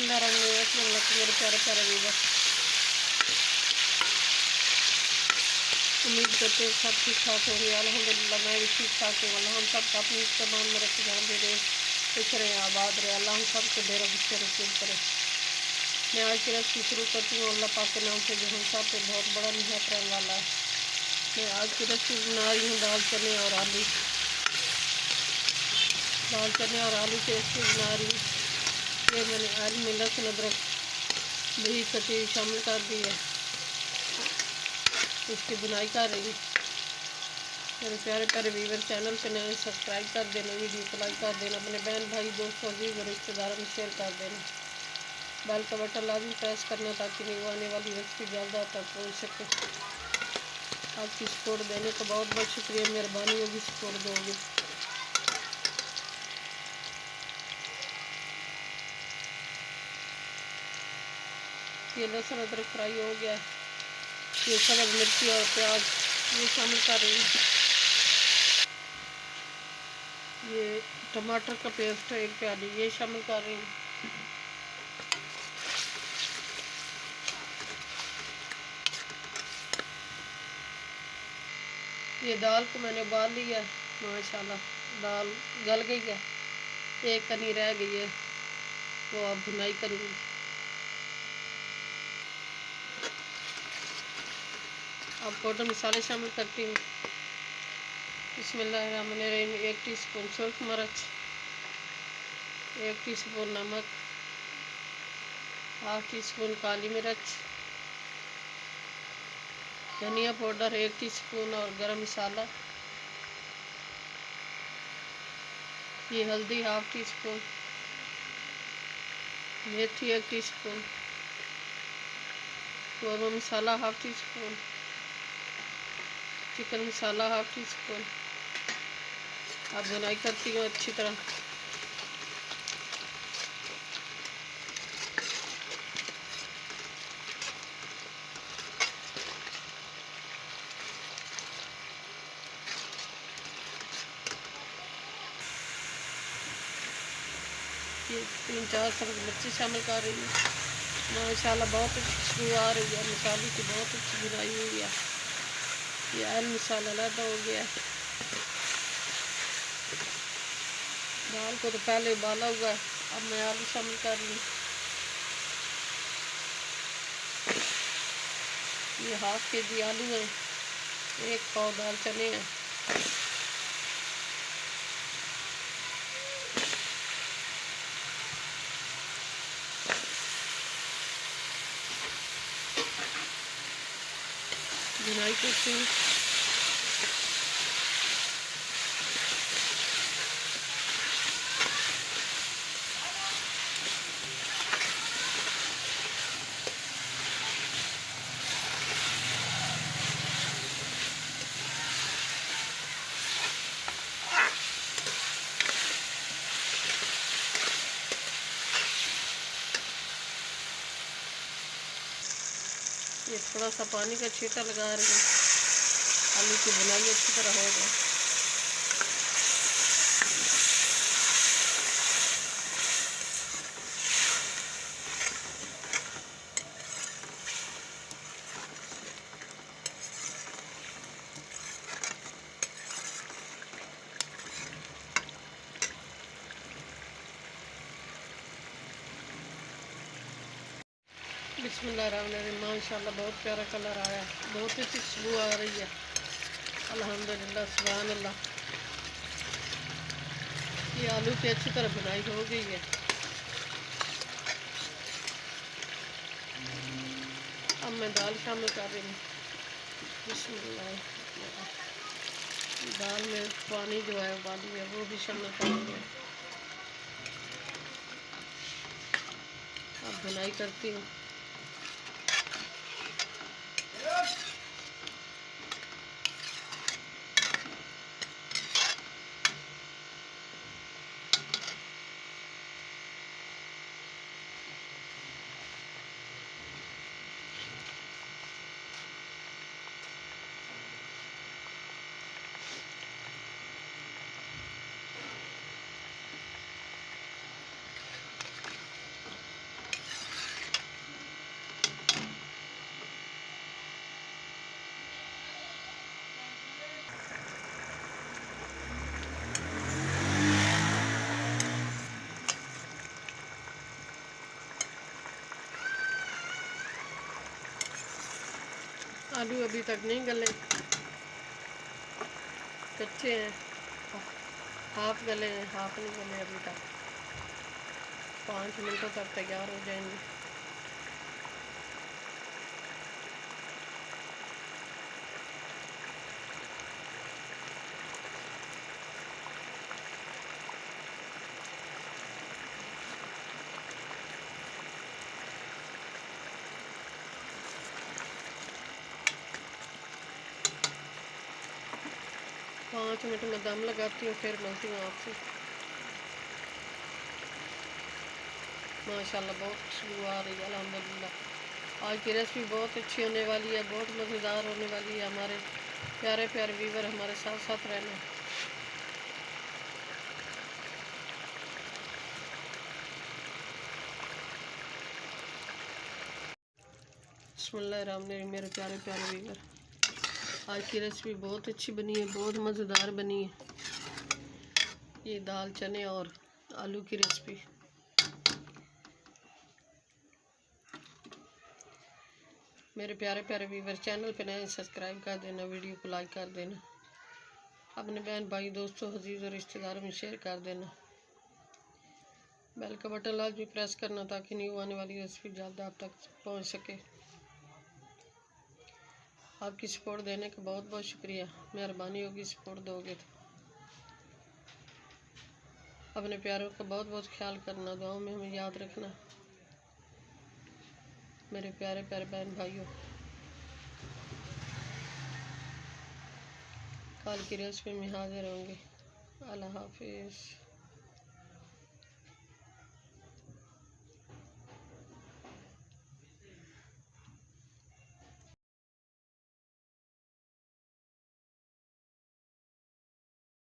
बिस्मिल्लाहिर्रहमानिर्रहीम मेरे प्यारे प्यारे व्यूअर्स, उम्मीद करते हैं सब ठीक ठाक होंगे। अल्हम्दुलिल्लाह मैं भी ठीक ठाक हूँ। अल्लाह हम सब अपनी तमाम में रखे ध्यान दे रहे, खुश रहे, आबाद रहे। अल्लाह हम सब को डेरा गुस्से नसीब करे। मैं आज की रेसिपी शुरू करती हूँ अल्लाह पाक के नाम से जो हम सब पे बहुत बड़ा निहायत रहने वाला है। मैं आज की रेसिपी बना रही हूँ दाल चने और आलू की रेसिपी बना रही हूँ। ये मैंने आज में लहसुन अदरक भी कटी शामिल कर दी है, इसकी बुनाई कर रही हूँ। मेरे प्यारे प्यारे व्यूअर, चैनल पे नए सब्सक्राइब कर देना, वीडियो को लाइक कर देना, अपने बहन भाई दोस्तों अजीज और रिश्तेदारों में शेयर कर देना। बेल का बटन लाजमी प्रेस करना ताकि न्यू आने वाली रेसिपी जल्द आप तक पहुँच सके। आपकी सपोर्ट देने का बहुत बहुत शुक्रिया, मेहरबानी होगी सपोर्ट दोगे। ये लहसुन अदरक फ्राई हो गया है। ये सब्ज़ मिर्ची और प्याज ये शामिल कर रही हूँ। ये टमाटर का पेस्ट है 1 प्याली, ये शामिल कर रही हूँ। ये दाल को मैंने उबाल लिया है, माशाल्लाह दाल गल गई है। एक कनी रह गई है, वो अब भुनाई करूँगी। अब पाउडर मसाले शामिल करती हूँ। बिस्मिल्लाहिर्रहमानिर्रहीम 1 टीस्पून सुर्ख मिर्च, 1 टीस्पून नमक, 1/2 टीस्पून काली मिर्च, धनिया पाउडर 1 टीस्पून और गरम मसाला, ये हल्दी 1/2 टीस्पून, मेथी 1 टीस्पून, कौरमा मसाला 1/2 टीस्पून, चिकन मसाला 1/2 टीस्पून। अब बुनाई करती हूँ अच्छी तरह। ये 3-4 सब्ज़ मिर्ची शामिल कर रही हूँ। माशाल्लाह बहुत अच्छी खुशबू आ रही है, मसाले की बहुत अच्छी बुनाई हुई है। ये आयल मसाला अलग हो गया। दाल को तो पहले उबाला हुआ है। अब मैं आलू शामिल कर रही हूँ। ये 1/2 केजी आलू है, 1 पाव दाल चने हैं। बुनाई करती हूँ। ये थोड़ा सा पानी का छींटा लगा रही हूँ, आलू की बुनाई अच्छी तरह होगा। बिस्मिल्लाहिर्रहमानिर्रहीम माशाल्लाह बहुत प्यारा कलर आया, बहुत अच्छी खुशबू आ रही है। अल्हम्दुलिल्लाह सुभान अल्लाह। ये आलू की अच्छी तरह बुनाई हो गई है। अब मैं दाल शामिल कर रही हूँ। बिस्मिल्लाह। दाल में पानी जो है उबाली है वो भी शामिल करेंगे। अब बुनाई करती हूँ। आलू अभी तक नहीं गले, कच्चे हैं। हाफ गले हैं, हाफ नहीं गले अभी तक। 5 मिनटों तक तैयार हो जाएंगे। पाँच मिनट में दम लगाती हूँ, फिर मिलती हूँ आपसे। माशाल्लाह बहुत खुशबू आ रही है अल्हम्दुलिल्लाह। आज की रेसिपी बहुत अच्छी होने वाली है, बहुत मज़ेदार होने वाली है। हमारे प्यारे प्यारे व्यूवर हमारे साथ साथ रहना। बिस्मिल्लाहिर्रहमानिर्रहीम। मेरे प्यारे प्यारे व्यूवर, आज की रेसिपी बहुत अच्छी बनी है, बहुत मज़ेदार बनी है। ये दाल चने और आलू की रेसिपी। मेरे प्यारे प्यारे व्यूवर, चैनल पे नए सब्सक्राइब कर देना, वीडियो को लाइक कर देना, अपने बहन भाई दोस्तों अजीज़ और रिश्तेदारों में शेयर कर देना। बेल का बटन लाजमी प्रेस करना ताकि न्यू आने वाली रेसिपी जल्द आप तक पहुंच सके। आपकी सपोर्ट देने का बहुत बहुत शुक्रिया। मेहरबानी होगी सपोर्ट दोगे तो। अपने प्यारों का बहुत बहुत ख्याल करना, दुआओं में हमें याद रखना। मेरे प्यारे प्यारे बहन भाइयों, कल की रेसिपी में हाजिर होंगे। अल्लाह हाफिज़।